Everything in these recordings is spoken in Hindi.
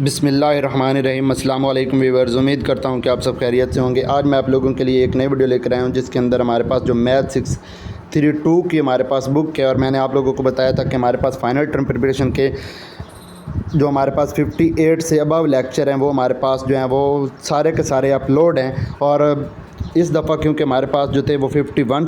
बिस्मिल्लाहिर्रहमानिर्रहीम। अस्सलाम वालेकुम व्यूअर्स, उम्मीद करता हूँ कि आप सब खैरियत से होंगे। आज मैं आप लोगों के लिए एक नई वीडियो लेकर आया हूँ जिसके अंदर हमारे पास जो मैथ 632 की हमारे पास बुक है, और मैंने आप लोगों को बताया था कि हमारे पास फ़ाइनल टर्म प्रिपरेशन के जो हमारे पास 58 से अबव लेक्चर हैं वो हमारे पास जो हैं वो सारे के सारे अपलोड हैं। और इस दफ़ा क्योंकि हमारे पास जो थे वो 51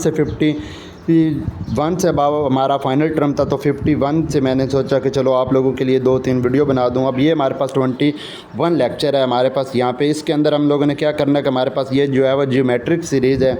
से अबव हमारा फ़ाइनल टर्म था, तो 51 से मैंने सोचा कि चलो आप लोगों के लिए 2-3 वीडियो बना दूं। अब ये हमारे पास 21 लेक्चर है हमारे पास यहाँ पे। इसके अंदर हम लोगों ने क्या करना है कि हमारे पास ये जो है वो ज्योमेट्रिक सीरीज़ है।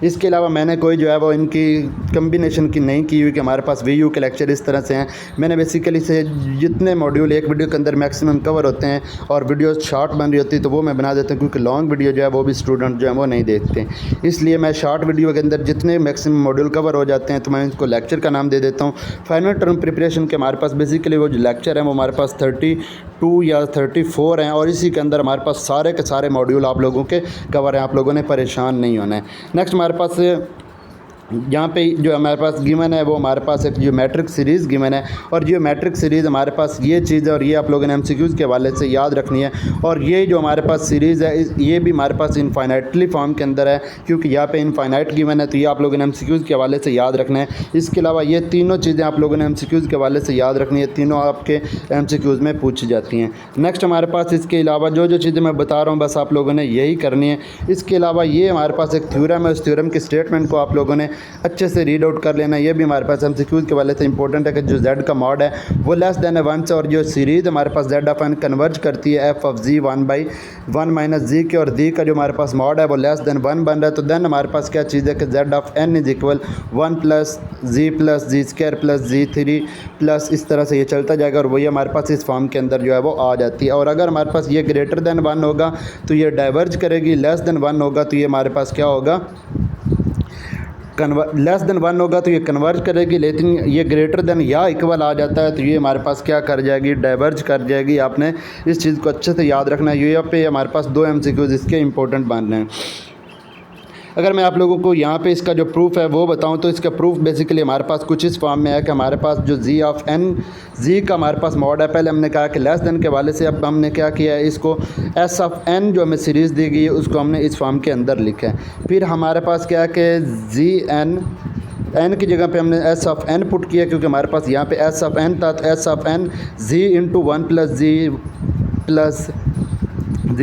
इसके अलावा मैंने कोई जो है वो इनकी कम्बिनेशन की नहीं की हुई कि हमारे पास वीयू के लेक्चर इस तरह से हैं। मैंने बेसिकली से जितने मॉड्यूल एक वीडियो के अंदर मैक्सिमम कवर होते हैं और वीडियो शॉर्ट बन रही होती है तो वो मैं बना देता हूँ, क्योंकि लॉन्ग वीडियो जो है वो भी स्टूडेंट जो है वो नहीं देखते। इसलिए मैं शॉर्ट वीडियो के अंदर जितने मैक्सिमम मॉड्यूल कवर हो जाते हैं तो मैं इसको लेक्चर का नाम दे देता हूँ। फाइनल टर्म प्रिपरेशन के हमारे पास बेसिकली वो जो लेक्चर हैं वो हमारे पास 32 या 34 हैं, और इसी के अंदर हमारे पास सारे के सारे मॉड्यूल आप लोगों के कवर हैं। आप लोगों ने परेशान नहीं होना है। नेक्स्ट हमारे पास यहाँ पे जो हमारे पास गिवन है वो हमारे पास एक ज्योमेट्रिक सीरीज़ गिवन है, और ज्योमेट्रिक सीरीज़ हमारे पास ये चीज़ है, और ये आप लोगों ने एमसीक्यूज़ के हवाले से याद रखनी है। और ये जो हमारे पास सीरीज़ है ये भी हमारे पास इनफाइनाइटली फॉर्म के अंदर है, क्योंकि यहाँ पे इनफाइनाइट गिवन है, तो ये आप लोगों ने एमसीक्यूज़ के हवाले से याद रखना है। इसके अलावा ये तीनों चीज़ें आप लोगों ने एमसीक्यूज़ के हवाले से याद रखनी है, तीनों आपके एमसीक्यूज़ में पूछी जाती हैं। नेक्स्ट हमारे पास इसके अलावा जो जो चीज़ें मैं बता रहा हूँ बस आप लोगों ने यही करनी है। इसके अलावा ये हमारे पास एक थ्योरम है, उस थ्योरम के स्टेटमेंट को आप लोगों ने अच्छे से आउट कर लेना। ये भी हमारे पास एमसीक्यूज़ के वाले से इंपॉर्टेंट है कि जो z का मॉड है वो लेस देन 1 से, और जो सीरीज़ हमारे पास z ऑफ n कन्वर्ज करती है f of z 1/1 minus z के, और z का जो हमारे पास मॉड है वो लेस देन 1 बन रहा है, तो देन हमारे पास क्या चीज़ है कि z of n is equal 1 plus z plus G square plus z3 plus इस तरह से ये चलता जाएगा, और वही हमारे पास इस फॉर्म के अंदर जो है वो आ जाती है। और अगर हमारे पास ये ग्रेटर देन 1 होगा तो ये डाइवर्ज करेगी, लेस देन 1 होगा तो ये हमारे पास क्या होगा, लेस देन 1 होगा तो ये कन्वर्ज करेगी, लेकिन ये ग्रेटर देन या इक्वल आ जाता है तो ये हमारे पास क्या कर जाएगी, डाइवर्ज कर जाएगी। आपने इस चीज़ को अच्छे से याद रखना है। ये पे हमारे पास 2 एमसीक्यूज़ इसके इंपॉर्टेंट बन रहे हैं। अगर मैं आप लोगों को यहाँ पे इसका जो प्रूफ है वो बताऊँ तो इसका प्रूफ बेसिकली हमारे पास कुछ इस फॉर्म में है कि हमारे पास जो z ऑफ n, z का हमारे पास मॉड है। पहले हमने कहा कि लेस देन के वाले से, अब हमने क्या किया है, इसको s ऑफ n जो हमें सीरीज़ दी गई है उसको हमने इस फॉर्म के अंदर लिखा है। फिर हमारे पास क्या है कि n की जगह पे हमने s ऑफ n पुट किया, क्योंकि हमारे पास यहाँ पे s ऑफ n था, तो s of n z into 1 plus G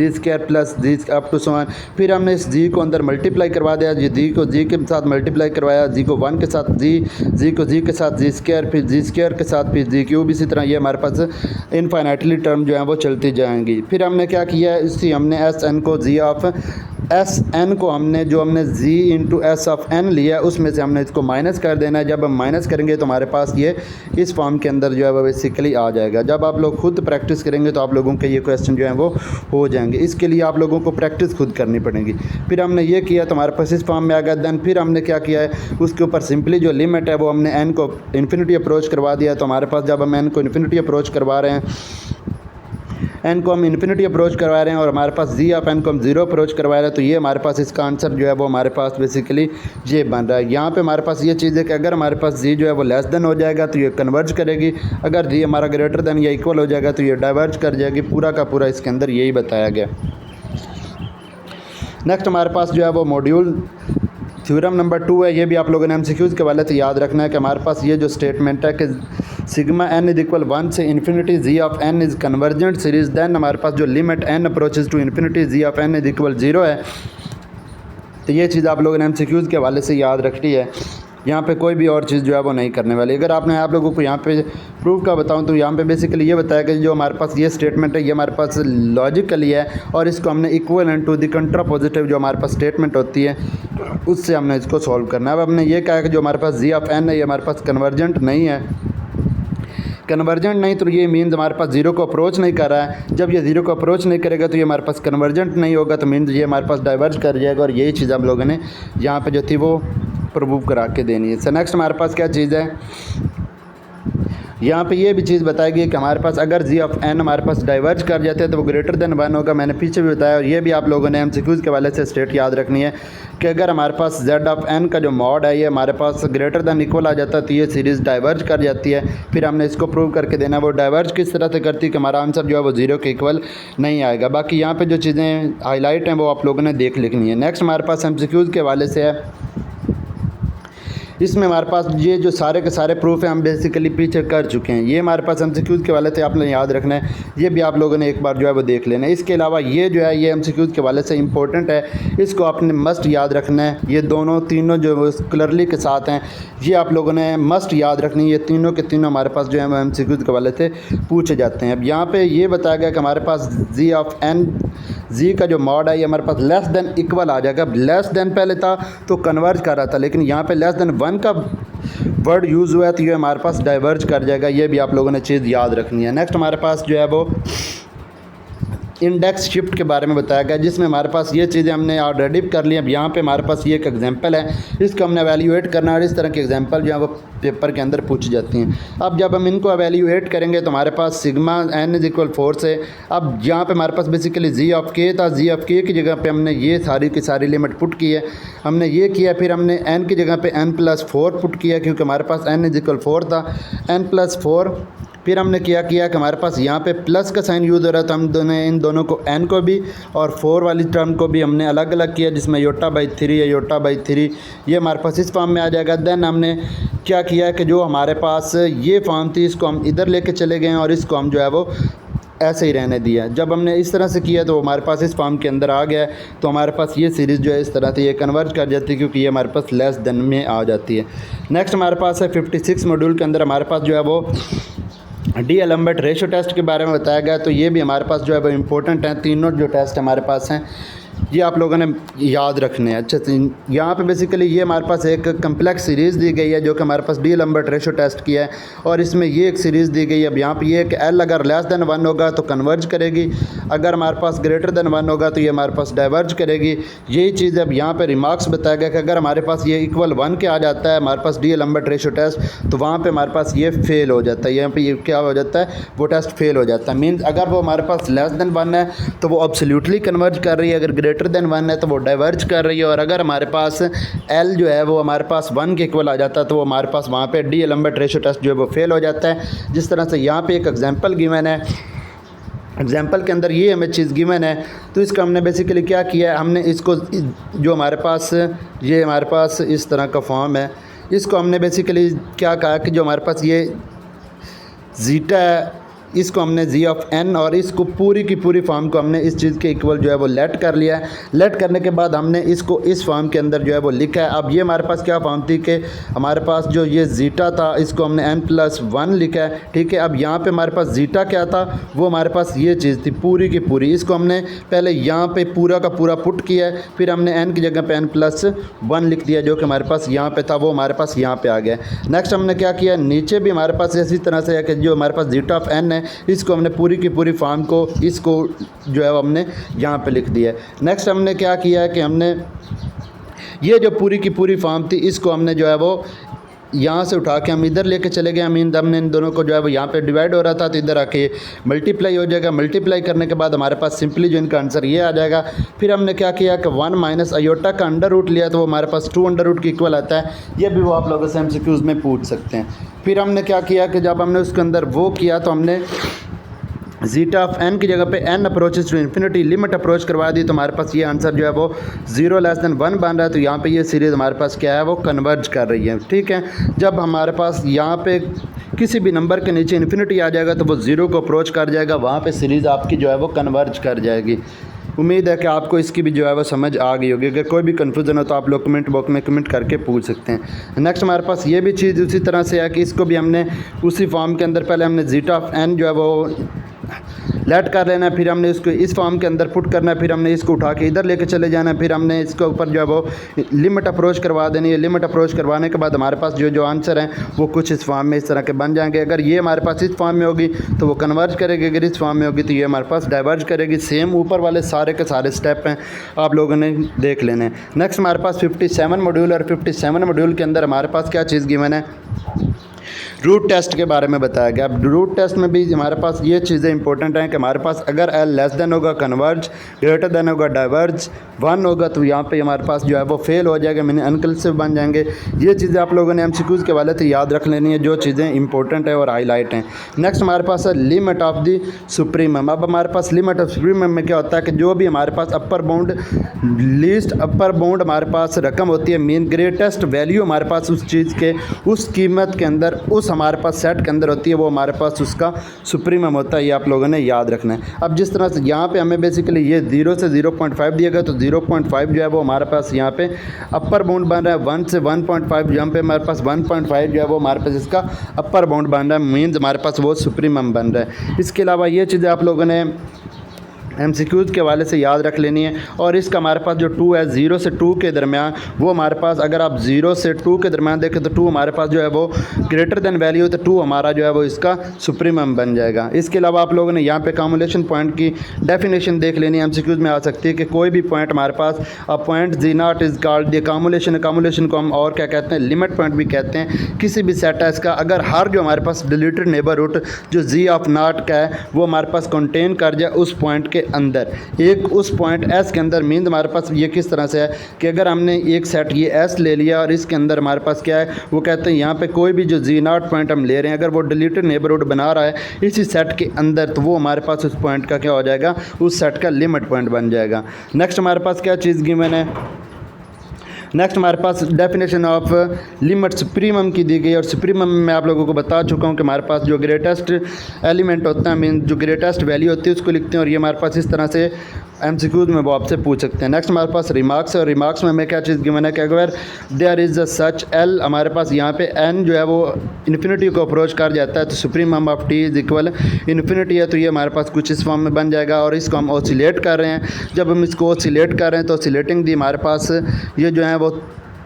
square plus G up to 1। फिर हमने इस जी को अंदर मल्टीप्लाई करवा दिया, जी को जी के साथ मल्टीप्लाई करवाया, जी को 1 के साथ जी को जी के साथ जी स्क्वायर, फिर जी स्क्वायर के साथ फिर जी क्यूब। इसी तरह ये हमारे पास इनफाइनाइटली टर्म जो है वो चलती जाएंगी। फिर हमने क्या किया, इसी हमने एस एन को जी ऑफ एस एन को हमने जो हमने जी इंटू एस ऑफ एन लिया उसमें से हमने इसको माइनस कर देना है। जब हम माइनस करेंगे तो हमारे पास ये इस फॉर्म के अंदर जो है वो बेसिकली आ जाएगा। जब आप लोग खुद प्रैक्टिस करेंगे तो आप लोगों के ये क्वेश्चन जो है वो हो जाएंगे। इसके लिए आप लोगों को प्रैक्टिस खुद करनी पड़ेगी। फिर हमने ये किया तो हमारे पास इस फॉर्म में आ गया। देन फिर हमने क्या किया है, उसके ऊपर सिंपली जो लिमिट है वो हमने एन को इन्फिनिटी अप्रोच करवा दिया। तो हमारे पास जब हम एन को इन्फिनिटी अप्रोच करवा रहे हैं, एन को हम इन्फिनिटी अप्रोच करवा रहे हैं और हमारे पास जी ऑफ एन को हम 0 अप्रोच करवा रहे हैं, तो ये हमारे पास इसका आंसर जो है वो हमारे पास बेसिकली ये बन रहा है। यहाँ पे हमारे पास ये चीज़ है कि अगर हमारे पास जी जो है वो लेस देन हो जाएगा तो ये कन्वर्ज करेगी, अगर जी हमारा ग्रेटर देन या इक्वल हो जाएगा तो ये डाइवर्ज कर जाएगी। पूरा का पूरा इसके अंदर यही बताया गया। नेक्स्ट हमारे पास जो है वो मॉड्यूल थ्योरम नंबर 2 है। ये भी आप लोगों ने एमसीक्यूज़ के वाले से याद रखना है कि हमारे पास ये जो स्टेटमेंट है कि सिग्मा एन इज इक्वल 1 से infinity G of N is convergent series, then हमारे पास जो limit N approaches to infinity G of N is equal 0 है। तो ये चीज़ आप लोगों ने एमसीक्यूज़ के हवाले से याद रखनी है। यहाँ पे कोई भी और चीज़ जो है वो नहीं करने वाली। अगर आपने आप लोगों को यहाँ पे प्रूफ का बताऊँ तो यहाँ पे बेसिकली ये बताया कि जो हमारे पास ये स्टेटमेंट है ये हमारे पास लॉजिकली है, और इसको हमने इक्वल टू द कंट्रापोजिटिव जो हमारे पास स्टेटमेंट होती है उससे हमने इसको सॉल्व करना है। अब हमने ये कहा कि जो हमारे पास जी ऑफ एन है ये हमारे पास कन्वर्जेंट नहीं है। कन्वर्जेंट नहीं तो ये मीन्स हमारे पास 0 को अप्रोच नहीं कर रहा है। जब ये 0 को अप्रोच नहीं करेगा तो ये हमारे पास कन्वर्जेंट नहीं होगा, तो मीन्स ये हमारे पास डाइवर्ज कर जाएगा। और यही चीज़ हम लोगों ने यहाँ पे जो थी वो प्रूव करा के देनी है। सो नेक्स्ट हमारे पास क्या चीज़ है, यहाँ पे ये भी चीज़ बताई गई कि हमारे पास अगर जी ऑफ एन हमारे पास डाइवर्ज कर जाते हैं तो वो ग्रेटर देन 1 होगा। मैंने पीछे भी बताया और ये भी आप लोगों ने एमसीक्यूज़ के वाले से स्टेट याद रखनी है कि अगर हमारे पास जेड ऑफ एन का जो मॉड है ये हमारे पास ग्रेटर देन इक्वल आ जाता है तो ये सीरीज़ डाइवर्ज कर जाती है। फिर हमने इसको प्रूव करके देना, वो डाइवर्ज किस तरह से करती है कि हमारा आंसर जो है वो 0 के इक्वल नहीं आएगा। बाकी यहाँ पर जो चीज़ें हाईलाइट हैं वो आप लोगों ने देख लिखनी है। नेक्स्ट हमारे पास एमसीक्यूज़ के वाले से है, इसमें हमारे पास ये जो सारे के सारे प्रूफ हैं हम बेसिकली पीछे कर चुके हैं। ये हमारे पास एमसीक्यूज़ के वाले थे, आपने याद रखना है, ये भी आप लोगों ने एक बार जो है वो देख लेना है। इसके अलावा ये जो है ये एमसीक्यूज़ के वाले से इंपॉर्टेंट है, इसको आपने मस्ट याद रखना है। ये दोनों तीनों जो क्लियरली के साथ हैं ये आप लोगों ने मस्ट याद रखनी है। ये तीनों के तीनों हमारे पास जो है वो एमसीक्यूज़ के वाले से पूछे जाते हैं। अब यहाँ पर ये बताया गया कि हमारे पास जी ऑफ एन, जी का जो मॉड है ये हमारे पास लेस देन इक्वल आ जाएगा। लेस देन पहले था तो कन्वर्ज कर रहा था, लेकिन यहाँ पे लेस देन 1 का वर्ड यूज़ हुआ है तो ये हमारे पास डाइवर्ज कर जाएगा। ये भी आप लोगों ने चीज़ याद रखनी है। नेक्स्ट हमारे पास जो है वो इंडेक्स शिफ्ट के बारे में बताया गया, जिसमें हमारे पास ये चीज़ें हमने ऑलरेडी कर ली। अब यहाँ पे हमारे पास ये एक एग्जांपल है, इसको हमने एवेल्यूएट करना है और इस तरह के एग्जांपल जो है वो पेपर के अंदर पूछी जाती हैं। अब जब हम इनको एवेल्यूएट करेंगे तो हमारे पास सिग्मा n इज इक्वल 4 से, अब यहाँ पे हमारे पास बेसिकली जी ऑफ के था, जी ऑफ के की जगह पे हमने ये सारी की सारी लिमिट पुट की है, हमने ये किया। फिर हमने n की जगह पे n+4 पुट किया क्योंकि हमारे पास n इज इक्वल 4 था, n+4। फिर हमने क्या किया कि हमारे पास यहाँ पे प्लस का साइन यूज़ हो रहा था, हम इन दोनों को n को भी और 4 वाली टर्म को भी हमने अलग अलग किया, जिसमें योटा/3 या योटा/3 ये हमारे पास इस फॉर्म में आ जाएगा। देन हमने क्या किया कि जो हमारे पास ये फॉर्म थी इसको हम इधर लेके चले गए और इसको हम जो है वो ऐसे ही रहने दिया। जब हमने इस तरह से किया तो हमारे पास इस फॉर्म के अंदर आ गया है, तो हमारे पास ये सीरीज़ जो है इस तरह से ये कन्वर्ट कर जाती है क्योंकि ये हमारे पास लेस देन में आ जाती है। नेक्स्ट हमारे पास है 56 मॉड्यूल के अंदर हमारे पास जो है वो डी-एल्बर्ट रेशो टेस्ट के बारे में बताया गया। तो ये भी हमारे पास जो है वो इम्पोर्टेंट हैं, तीनों जो टेस्ट हमारे पास हैं ये आप लोगों ने याद रखने हैं। अच्छा, यहाँ पे बेसिकली ये हमारे पास एक कम्प्लेक्स सीरीज़ दी गई है जो कि हमारे पास डी-एल्बर्ट रेशो टेस्ट की है और इसमें ये एक सीरीज़ दी गई है। अब यहाँ पे ये कि एल अगर लेस देन 1 होगा तो कन्वर्ज करेगी, अगर हमारे पास ग्रेटर देन 1 होगा तो ये हमारे पास डाइवर्ज करेगी। यही चीज़ अब यहाँ पे रिमार्क्स बताया गया कि अगर हमारे पास ये इक्वल 1 के आ जाता है हमारे पास डी-एल्बर्ट रेशो टेस्ट तो वहाँ पर हमारे पास ये फेल हो जाता है। यहाँ पर ये क्या हो जाता है, वो टेस्ट फेल हो जाता है। मीन्स अगर वो हमारे पास लेस देन 1 है तो वो एब्सोल्युटली कन्वर्ज कर रही है, अगर ग्रेटर देन 1 है तो वो डाइवर्ज कर रही है, और अगर हमारे पास एल जो है वो हमारे पास 1 के इक्वल आ जाता है तो वो हमारे पास वहाँ पे डी-एल्बर्ट रेशो टेस्ट जो है वो फेल हो जाता है। जिस तरह से यहाँ पे एक एग्जांपल गिवन है, एग्जांपल के अंदर ये हमें चीज़ गिवन है तो इसका हमने बेसिकली क्या किया है, हमने इसको जो हमारे पास ये हमारे पास इस तरह का फॉर्म है, इसको हमने बेसिकली क्या कहा कि जो हमारे पास ये जीटा है इसको हमने जी ऑफ एन और इसको पूरी की पूरी फॉर्म को हमने इस चीज़ के इक्वल जो है वो लेट कर लिया है। लेट करने के बाद हमने इसको इस फॉर्म के अंदर जो है वो लिखा है। अब ये हमारे पास क्या फॉर्म थी कि हमारे पास जो ये जीटा था इसको हमने n+1 लिखा है, ठीक है। अब यहाँ पे हमारे पास जीटा क्या था, वो हमारे पास ये चीज़ थी पूरी की पूरी, इसको हमने पहले यहाँ पे पूरा का पूरा पुट किया है, फिर हमने n की जगह पे n+1 लिख दिया जो कि हमारे पास यहाँ पे था वो हमारे पास यहाँ पे आ गया। नेक्स्ट हमने क्या किया, नीचे भी हमारे पास इसी तरह से है कि जो हमारे पास जीटा ऑफ n है इसको हमने पूरी की पूरी फॉर्म को इसको जो है हमने यहाँ पे लिख दिया है। नेक्स्ट हमने क्या किया है कि हमने ये जो पूरी की पूरी फॉर्म थी इसको हमने जो है वो यहाँ से उठा के हम इधर लेके चले गए। मीन हमने इन दोनों को जो है वो यहाँ पे डिवाइड हो रहा था तो इधर आके मल्टीप्लाई हो जाएगा। मल्टीप्लाई करने के बाद हमारे पास सिंपली जो इनका आंसर ये आ जाएगा। फिर हमने क्या किया कि 1 माइनस अयोटा का अंडर रूट लिया तो वो हमारे पास 2 अंडर रूट के इक्वल आता है। ये भी वो आप लोगों से एमसीक्यूज़ में पूछ सकते हैं। फिर हमने क्या किया कि जब हमने उसके अंदर वो किया तो हमने जीटा ऑफ एन की जगह पे N approaches to infinity limit approach करवा दी तो हमारे पास ये आंसर जो है वो 0 लेस देन 1 बन रहा है। तो यहाँ पे ये सीरीज़ हमारे पास क्या है वो कन्वर्ज कर रही है, ठीक है। जब हमारे पास यहाँ पे किसी भी नंबर के नीचे इन्फिनिटी आ जाएगा तो वो 0 को अप्रोच कर जाएगा, वहाँ पे सीरीज़ आपकी जो है वो कन्वर्ज कर जाएगी। उम्मीद है कि आपको इसकी भी जो है वो समझ आ गई होगी। अगर कोई भी कन्फ्यूज़न हो तो आप लोग कमेंट बॉक्स में कमेंट करके पूछ सकते हैं। नेक्स्ट हमारे पास ये भी चीज़ उसी तरह से है कि इसको भी हमने उसी फॉर्म के अंदर पहले हमने जीटा ऑफ एन जो है वो लेट कर लेना है, फिर हमने इसको इस फॉर्म के अंदर पुट करना है, फिर हमने इसको उठा के इधर लेके चले जाना है, फिर हमने इसके ऊपर जो है वो लिमिट अप्रोच करवा देनी है। लिमिट अप्रोच करवाने के बाद हमारे पास जो आंसर हैं वो कुछ इस फॉर्म में इस तरह के बन जाएंगे। अगर ये हमारे पास इस फॉर्म में होगी तो वो कन्वर्ज करेगी, अगर इस फॉर्म में होगी तो ये हमारे पास डाइवर्ज करेगी। सेम ऊपर वाले सारे के सारे स्टेप हैं, आप लोगों ने देख लेने हैं। नेक्स्ट हमारे पास 57 मॉड्यूल और 57 मॉड्यूल के अंदर हमारे पास क्या चीज़ गिवन है, रूट टेस्ट के बारे में बताया गया। अब रूट टेस्ट में भी हमारे पास ये चीज़ें इंपॉर्टेंट हैं कि हमारे पास अगर एल लेस देन होगा कन्वर्ज, ग्रेटर देन होगा डाइवर्ज, 1 होगा तो यहाँ पे हमारे पास जो है वो फेल हो जाएगा, मैंने अनकलसिव बन जाएंगे। ये चीज़ें आप लोगों ने एमसीक्यूज़ के वाले से याद रख लेनी है, जो चीज़ें इंपॉर्टेंट है और हाईलाइट हैं। नेक्स्ट हमारे पास है लिमिट ऑफ द सुप्रीमम। अब हमारे पास लिमिट ऑफ सुप्रीमम में क्या होता है कि जो भी हमारे पास upper bound, least upper bound हमारे पास रकम होती है, मीन ग्रेटेस्ट वैल्यू हमारे पास उस चीज़ के, उस कीमत के अंदर, उस हमारे पास सेट के अंदर होती है, वो हमारे पास उसका सुप्रीमम होता है। ये आप लोगों ने याद रखना है। अब जिस तरह से यहाँ पे हमें बेसिकली ये 0 से 0.5 दिया गया, तो 0.5 जो है वो हमारे पास यहाँ पे अपर बाउंड बन रहा है। 1 से 1.5 यहाँ पे हमारे पास 1.5 जो है वो हमारे पास इसका अपर बाउंड बन रहा है, मीन्स हमारे पास वो सुप्रीमम बन रहा है। इसके अलावा ये चीज़ें आप लोगों ने एमसीक्यूज़ के वाले से याद रख लेनी है। और इसका हमारे पास जो 2 है, 0 से 2 के दरमियान, वो हमारे पास अगर आप 0 से 2 के दरमियान देखें तो 2 हमारे पास जो है वो ग्रेटर देन वैल्यू, तो 2 हमारा जो है वो इसका सुप्रीमम बन जाएगा। इसके अलावा आप लोगों ने यहाँ पे कॉम्युलेशन पॉइंट की डेफिनेशन देख लेनी है। एमसीक्यूज़ में आ सकती है कि कोई भी पॉइंट हमारे पास, a point G naught is called the cumulation. Cumulation को हम और क्या कहते हैं, लिमिट पॉइंट भी कहते हैं। किसी भी सेट है इसका अगर हर जो हमारे पास डिलीटेड नेबरहुड जो जी ऑफ नॉट का है वो हमारे पास कंटेन कर जाए उस पॉइंट के अंदर, एक उस पॉइंट एस के अंदर, मीन हमारे पास ये किस तरह से है कि अगर हमने एक सेट ये एस ले लिया और इसके अंदर हमारे पास क्या है, वो कहते हैं यहाँ पे कोई भी जो जी नॉट पॉइंट हम ले रहे हैं अगर वो डिलीटेड नेबरहुड बना रहा है इसी सेट के अंदर, तो वो हमारे पास उस पॉइंट का क्या हो जाएगा, उस सेट का लिमिट पॉइंट बन जाएगा। नेक्स्ट हमारे पास क्या चीज़ गिवन है, नेक्स्ट हमारे पास डेफिनेशन ऑफ लिमिट सुप्रीमम की दी गई। और सुप्रीमम में आप लोगों को बता चुका हूँ कि हमारे पास जो ग्रेटेस्ट एलिमेंट होता है, मीन जो ग्रेटेस्ट वैल्यू होती है उसको लिखते हैं, और ये हमारे पास इस तरह से एमसीक्यूज़ में वो आपसे पूछ सकते हैं। नेक्स्ट हमारे पास रिमार्क्स है, और रिमार्क्स में हमें क्या चीज़ गिवन है कि अगर there is a such L, हमारे पास यहाँ पे एन जो है वो इन्फिनिटी को अप्रोच कर जाता है, तो supremum of T is equal infinity है, तो ये हमारे पास कुछ इस फॉर्म में बन जाएगा। और इसको हम ऑसिलेट कर रहे हैं, जब हम इसको ऑसिलेट कर रहे हैं तो ऑसिलेटिंग दी हमारे पास ये जो है वो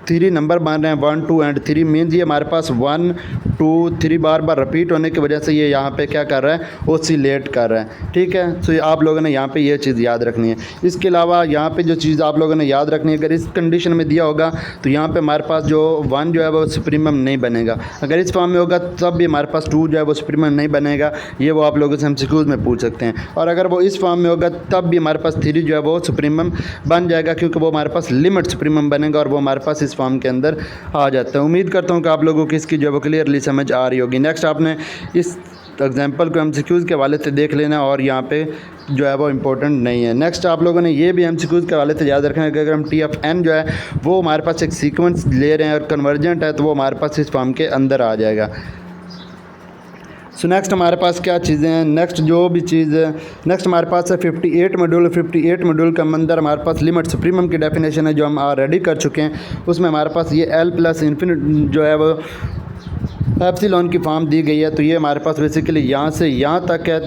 3 नंबर बन रहे हैं, 1 2 एंड 3, मीन्स ये हमारे पास 1 2 3 बार बार रिपीट होने की वजह से ये यहाँ पे क्या कर रहा है, ओसिलेट कर रहा है। ठीक है, तो आप लोगों ने यहाँ पे ये चीज़ याद रखनी है। इसके अलावा यहाँ पे जो चीज़ आप लोगों ने याद रखनी है, अगर इस कंडीशन में दिया होगा तो यहाँ पे हमारे पास जो 1 जो है वो सुप्रीमम नहीं बनेगा, अगर इस फॉर्म में होगा तब भी हमारे पास 2 जो है वो सुप्रीमम नहीं बनेगा, ये वो आप लोगों से एमसीक्यूज़ में पूछ सकते हैं। और अगर वो इस फॉर्म में होगा तब भी हमारे पास 3 जो है वो सुप्रीमम बन जाएगा, क्योंकि वो हमारे पास लिमिट सुप्रीमम बनेगा और वो हमारे पास इस फॉर्म के अंदर आ जाता है। उम्मीद करता हूँ कि आप लोगों की इसकी जो है वो क्लियरली समझ आ रही होगी। नेक्स्ट आपने इस एग्जाम्पल को एमसीक्यूज़ के हवाले से देख लेना, और यहाँ पे जो है वो इम्पोर्टेंट नहीं है। नेक्स्ट आप लोगों ने ये भी एमसीक्यूज़ के हवाले से याद रखना है कि अगर हम टी ऑफ एन जो है वो हमारे पास एक सीक्वेंस ले रहे हैं और कन्वर्जेंट है, तो वो हमारे पास इस फॉर्म के अंदर आ जाएगा। सो नेक्स्ट हमारे पास क्या चीज़ें हैं, नेक्स्ट जो भी चीज़ है, नेक्स्ट हमारे पास है 58 मॉड्यूल। 58 मॉड्यूल के अंदर हमारे पास लिमिट सुप्रीमम की डेफिनेशन है जो हम ऑलरेडी कर चुके हैं। उसमें हमारे पास ये एल प्लस इन्फिनिट जो है वो एप्सिलॉन की फॉर्म दी गई है, तो ये हमारे पास बेसिकली यहाँ से यहाँ तक है।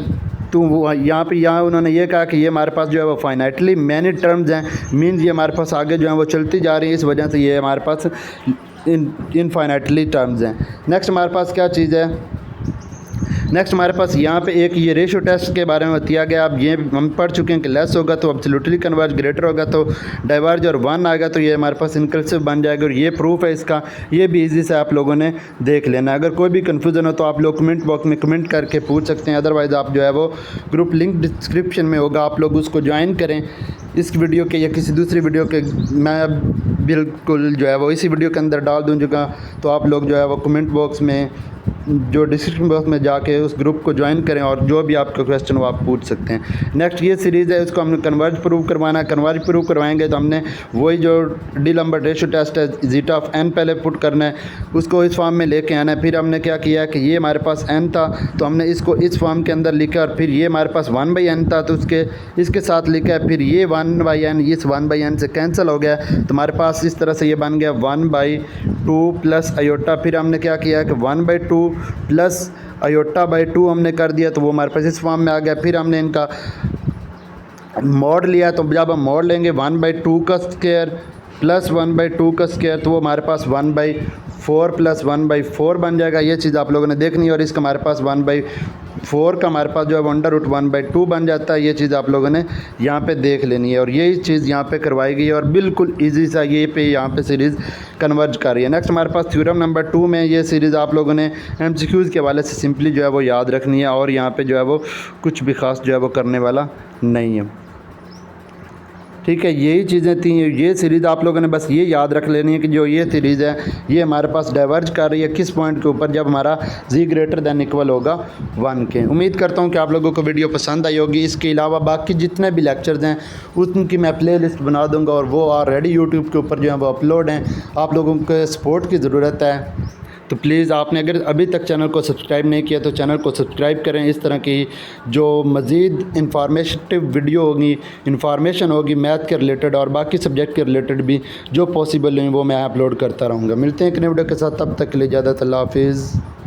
तो वो यहाँ उन्होंने ये कहा कि ये हमारे पास जो है वो फाइनाइटली मैनी टर्म्स हैं, मीन्स ये हमारे पास आगे जो है वो चलती जा रही है, इस वजह से ये हमारे पास इनफाइनाइटली टर्म्स हैं। नेक्स्ट हमारे पास क्या चीज़ है, नेक्स्ट हमारे पास यहाँ पे एक ये रेशो टेस्ट के बारे में बताया गया। अब ये हम पढ़ चुके हैं कि लेस होगा तो एब्सोल्यूटली कन्वर्ज, ग्रेटर होगा तो डाइवर्ज, और 1 आएगा तो ये हमारे पास इनकलसिव बन जाएगा। और ये प्रूफ है इसका, ये भी इजी से आप लोगों ने देख लेना। अगर कोई भी कन्फ्यूज़न हो तो आप लोग कमेंट बॉक्स में कमेंट करके पूछ सकते हैं, अदरवाइज़ आप जो है वो ग्रुप लिंक डिस्क्रिप्शन में होगा, आप लोग उसको ज्वाइन करें इस वीडियो के या किसी दूसरी वीडियो के। मैं बिल्कुल जो है वो इसी वीडियो के अंदर डाल दूँगा, तो आप लोग जो है वो कमेंट बॉक्स में जो डिस्क्रिप्शन बॉक्स में जाके उस ग्रुप को ज्वाइन करें और जो भी आपका क्वेश्चन वो आप पूछ सकते हैं। नेक्स्ट ये सीरीज़ है, इसको हमने कन्वर्ज प्रूव करवाना है। कन्वर्ज प्रूव करवाएंगे तो हमने वही जो डी लंबर रेशो टेस्ट है, जीटा ऑफ एन पहले पुट करना है, उसको इस फॉर्म में लेके आना है। फिर हमने क्या किया कि ये हमारे पास एन था तो हमने इसको इस फॉर्म के अंदर लिखा, और फिर ये हमारे पास 1/n था तो इसके साथ लिखा है। फिर ये 1/n इस 1/n से कैंसिल हो गया, तो हमारे पास इस तरह से ये बन गया 1/2 प्लस आयोटा। फिर हमने क्या किया कि 1/2 प्लस आयोटा/2 हमने कर दिया, तो वो हमारे पास इस फॉर्म में आ गया। फिर हमने इनका मॉड लिया, तो जब हम मॉड लेंगे 1/2 का स्क्वायर प्लस 1/2 का स्क्वायर, तो वो हमारे पास 1/4 प्लस 1/4 बन जाएगा। ये चीज़ आप लोगों ने देखनी है। और इसका हमारे पास 4 का हमारे पास जो है अंडर रूट 1/2 बन जाता है। ये चीज़ आप लोगों ने यहाँ पे देख लेनी है और यही चीज़ यहाँ पे करवाई गई है और बिल्कुल इजी सा ये पे यहाँ पे सीरीज़ कन्वर्ज कर रही है। नेक्स्ट हमारे पास थ्योरम नंबर 2 में ये सीरीज़ आप लोगों ने MCQs के हवाले से सिंपली जो है वो याद रखनी है और यहाँ पे जो है वो कुछ भी ख़ास जो है वो करने वाला नहीं है। ठीक है, यही चीज़ें थी। ये सीरीज़ आप लोगों ने बस ये याद रख लेनी है कि जो ये सीरीज़ है ये हमारे पास डाइवर्ज कर रही है किस पॉइंट के ऊपर, जब हमारा z ग्रेटर दैन इक्वल होगा 1 के। उम्मीद करता हूँ कि आप लोगों को वीडियो पसंद आई होगी। इसके अलावा बाकी जितने भी लेक्चर्स हैं उनकी मैं प्ले लिस्ट बना दूँगा और वो ऑलरेडी यूट्यूब के ऊपर जो है वो अपलोड हैं। आप लोगों को सपोर्ट की ज़रूरत है, तो प्लीज़ आपने अगर अभी तक चैनल को सब्सक्राइब नहीं किया तो चैनल को सब्सक्राइब करें। इस तरह की जो मज़ीद इंफॉर्मेटिव वीडियो होगी, इंफॉर्मेशन होगी मैथ के रिलेटेड और बाकी सब्जेक्ट के रिलेटेड भी जो पॉसिबल है वो मैं अपलोड करता रहूँगा। मिलते हैं एक नई वीडियो के साथ, तब तक के लिए इजाज़त, अल्लाह हाफिज़।